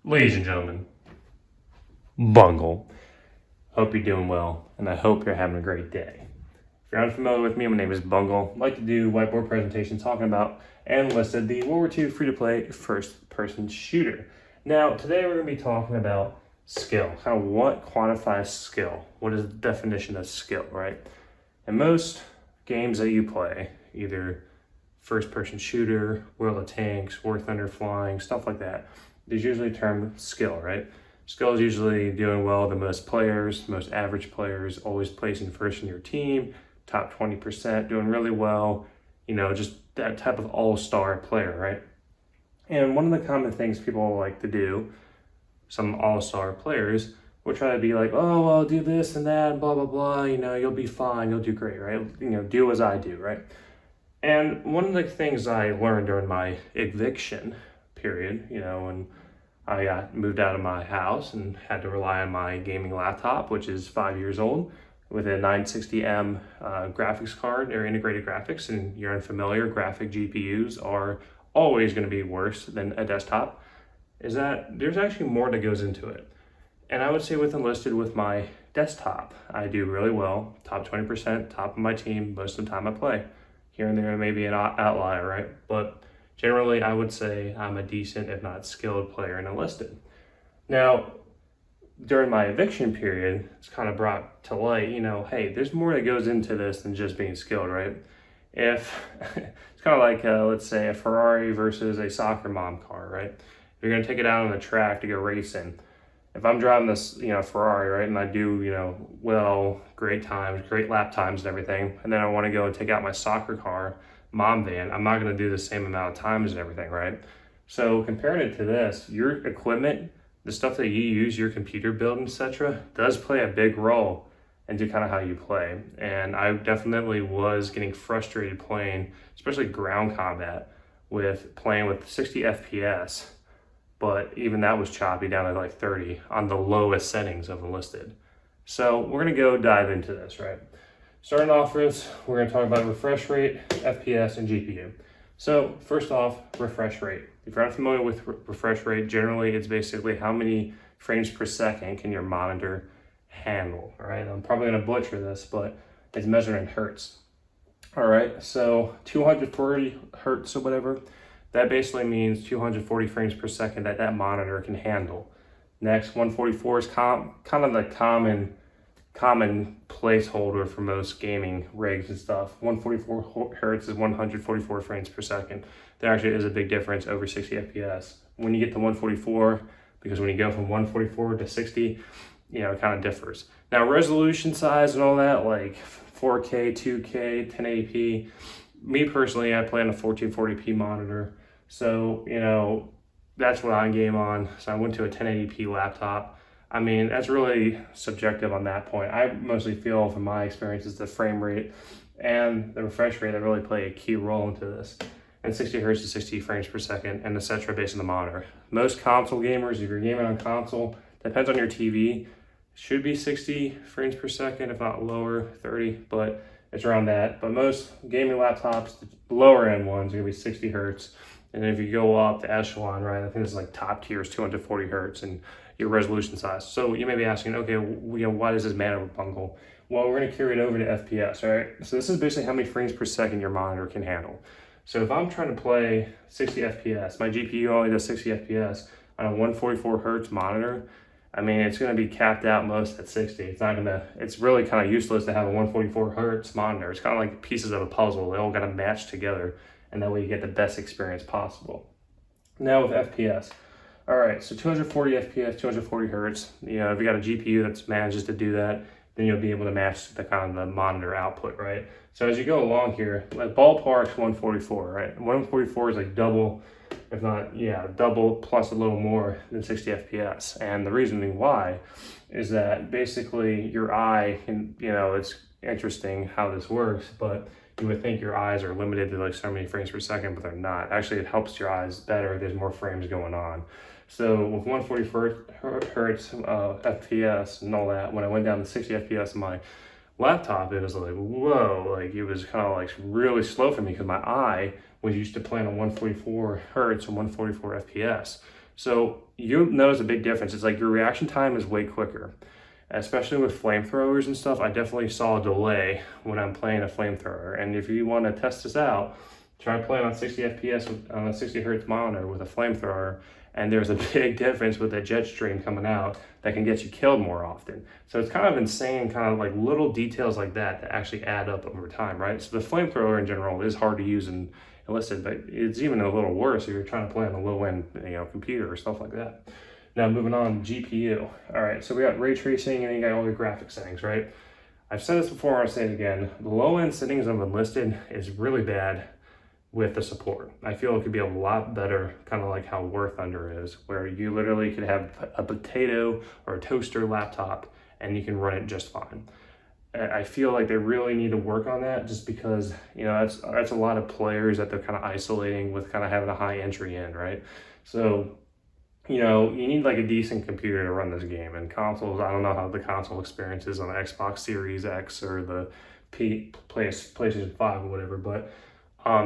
Ladies and gentlemen, Bungle. Hope you're doing well, and I hope you're having a great day. If you're unfamiliar with me, my name is Bungle. I like to do whiteboard presentations talking about Enlisted, the World War II free-to-play first-person shooter. Now, today we're going to be talking about skill. Kind of what quantifies skill? What is the definition of skill, right? In most games that you play, either first-person shooter, World of Tanks, War Thunder Flying, stuff like that, there's usually a term skill, right? Skill is usually doing well the most players, most average players, always placing first in your team, top 20%, doing really well, just that type of all-star player, right? And one of the common things people like to do, some all-star players, will try to be like, oh, well, do this and that, blah, blah, blah, you'll be fine, you'll do great, right? Do as I do, right? And one of the things I learned during my eviction period, when I got moved out of my house and had to rely on my gaming laptop, which is 5 years old, with a 960M graphics card or integrated graphics. And you're unfamiliar, graphic GPUs are always going to be worse than a desktop. Is that there's actually more that goes into it. And I would say with Enlisted, with my desktop, I do really well, top 20%, top of my team most of the time I play. Here and there, maybe an outlier, right? But generally, I would say I'm a decent, if not skilled player in Enlisted. Now, during my eviction period, it's kind of brought to light, hey, there's more that goes into this than just being skilled, right? If it's kind of like, let's say, a Ferrari versus a soccer mom car, right? If you're going to take it out on the track to go racing, if I'm driving this, Ferrari, right, and I do, well, great times, great lap times and everything, and then I want to go and take out my soccer car, mom van, I'm not going to do the same amount of times and everything, right? So comparing it to this, your equipment, the stuff that you use, your computer build, etc., does play a big role into kind of how you play. And I definitely was getting frustrated playing, especially ground combat, with playing with 60 FPS. But even that was choppy down to like 30 on the lowest settings of Enlisted. So we're gonna go dive into this, right? Starting off with, we're gonna talk about refresh rate, FPS, and GPU. So first off, refresh rate. If you're unfamiliar with refresh rate, generally it's basically how many frames per second can your monitor handle, all right? I'm probably gonna butcher this, but it's measured in hertz. All right, so 240 hertz or whatever, that basically means 240 frames per second that monitor can handle. Next, 144 is kind of the common placeholder for most gaming rigs and stuff. 144 hertz is 144 frames per second. There actually is a big difference over 60 FPS. When you get to 144, because when you go from 144 to 60, it kind of differs. Now, resolution size and all that, like 4K, 2K, 1080p, me personally, I play on a 1440p monitor. So, that's what I game on. So I went to a 1080p laptop. I mean, that's really subjective on that point. I mostly feel from my experiences, the frame rate and the refresh rate that really play a key role into this. And 60 hertz to 60 frames per second, and etc. based on the monitor. Most console gamers, if you're gaming on console, depends on your TV, should be 60 frames per second, if not lower, 30, but it's around that. But most gaming laptops, the lower end ones, are gonna be 60 hertz. And if you go up the echelon, right, I think it's like top tier is 240 hertz and your resolution size. So you may be asking, okay, why does this matter with Bungle? Well, we're gonna carry it over to FPS, all right? So this is basically how many frames per second your monitor can handle. So if I'm trying to play 60 FPS, my GPU only does 60 FPS on a 144 hertz monitor, I mean, it's gonna be capped out most at 60. It's really kind of useless to have a 144 hertz monitor. It's kind of like pieces of a puzzle. They all gotta match together, and that way you get the best experience possible. Now with FPS. All right, so 240 FPS, 240 hertz. If you got a GPU that manages to do that, then you'll be able to match the kind of the monitor output, right? So as you go along here, like ballpark's 144, right? 144 is like double, if not, double plus a little more than 60 FPS. And the reasoning why is that basically your eye can, it's interesting how this works, but you would think your eyes are limited to like so many frames per second, but they're not. Actually, it helps your eyes better. There's more frames going on. So with 144 hertz FPS and all that, when I went down to 60 FPS on my laptop, it was like, whoa, like it was kind of like really slow for me because my eye was used to playing on 144 hertz and 144 FPS. So you'll notice a big difference. It's like your reaction time is way quicker, especially with flamethrowers and stuff. I definitely saw a delay when I'm playing a flamethrower. And if you want to test this out, try playing on 60 FPS on a 60 hertz monitor with a flamethrower, and there's a big difference with that jet stream coming out that can get you killed more often. So it's kind of insane, kind of like little details like that that actually add up over time, right? So the flamethrower in general is hard to use in Enlisted, but it's even a little worse if you're trying to play on a low-end, computer or stuff like that. Now moving on, GPU. All right, so we got ray tracing and you got all your graphics settings, right? I've said this before, I'll say it again. The low-end settings of Enlisted is really bad with the support. I feel it could be a lot better, kind of like how War Thunder is, where you literally could have a potato or a toaster laptop and you can run it just fine. I feel like they really need to work on that, just because, that's a lot of players that they're kind of isolating with kind of having a high entry in, right? So, you need like a decent computer to run this game. And consoles, I don't know how the console experience is on the Xbox Series X or the PlayStation 5 or whatever, but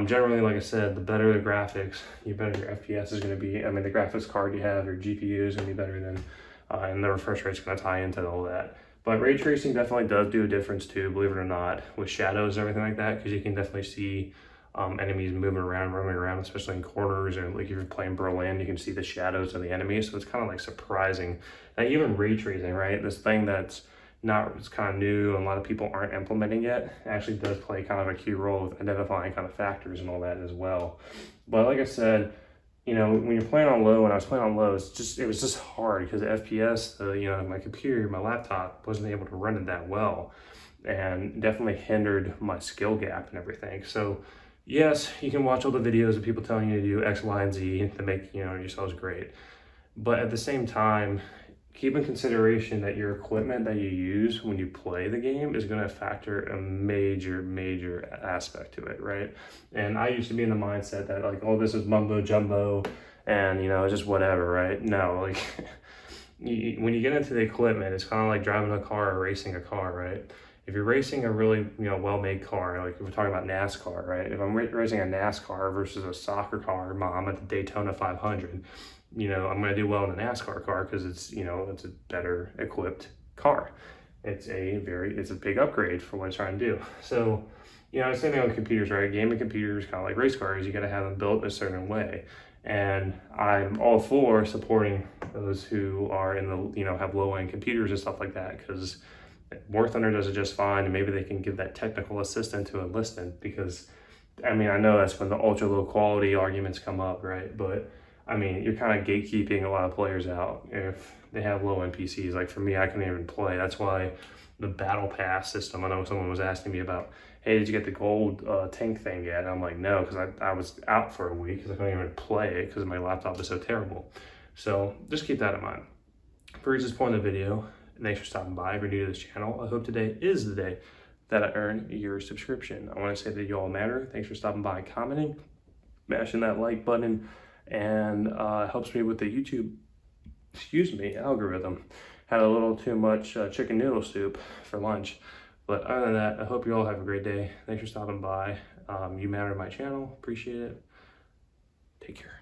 generally, like I said, the better the graphics, the better your FPS is going to be. I mean, the graphics card you have, your GPU is going to be better than, and the refresh rate's going to tie into all that. But ray tracing definitely does do a difference too, believe it or not, with shadows and everything like that, because you can definitely see enemies moving around, roaming around, especially in corners, or like if you're playing Berlin, you can see the shadows of the enemies. So it's kind of like surprising. Now, even ray tracing, right? This thing that's it's kind of new and a lot of people aren't implementing yet, actually does play kind of a key role with identifying kind of factors and all that as well. But like I said, when you're playing on low, when I was playing on low, it was just hard because the FPS, my computer, my laptop wasn't able to run it that well, and definitely hindered my skill gap and everything. So yes, you can watch all the videos of people telling you to do X, Y, and Z to make, yourselves great. But at the same time, keep in consideration that your equipment that you use when you play the game is going to factor a major aspect to it, right? And I used to be in the mindset that like, oh, this is mumbo jumbo and, just whatever, right? No, like when you get into the equipment, it's kind of like driving a car or racing a car, right? If you're racing a really, well-made car, like if we're talking about NASCAR, right? If I'm racing a NASCAR versus a soccer car, I'm at the Daytona 500, I'm going to do well in a NASCAR car because it's, it's a better equipped car. It's a big upgrade for what it's trying to do. So, same thing with computers, right? Gaming computers, kind of like race cars, you got to have them built a certain way. And I'm all for supporting those who are in the, have low-end computers and stuff like that, because War Thunder does it just fine, and maybe they can give that technical assistant to Enlisted, because, I know that's when the ultra low quality arguments come up, right? But you're kind of gatekeeping a lot of players out if they have low-end PCs. Like for me, I couldn't even play. That's why the Battle Pass system, I know someone was asking me about, hey, did you get the gold tank thing yet? And I'm like, no, because I was out for a week because I couldn't even play it because my laptop was so terrible. So just keep that in mind. For this point of the video, thanks for stopping by. If you're new to this channel, I hope today is the day that I earn your subscription. I want to say that you all matter. Thanks for stopping by, commenting, mashing that like button, and helps me with the YouTube, algorithm. Had a little too much chicken noodle soup for lunch. But other than that, I hope you all have a great day. Thanks for stopping by. You matter to my channel. Appreciate it. Take care.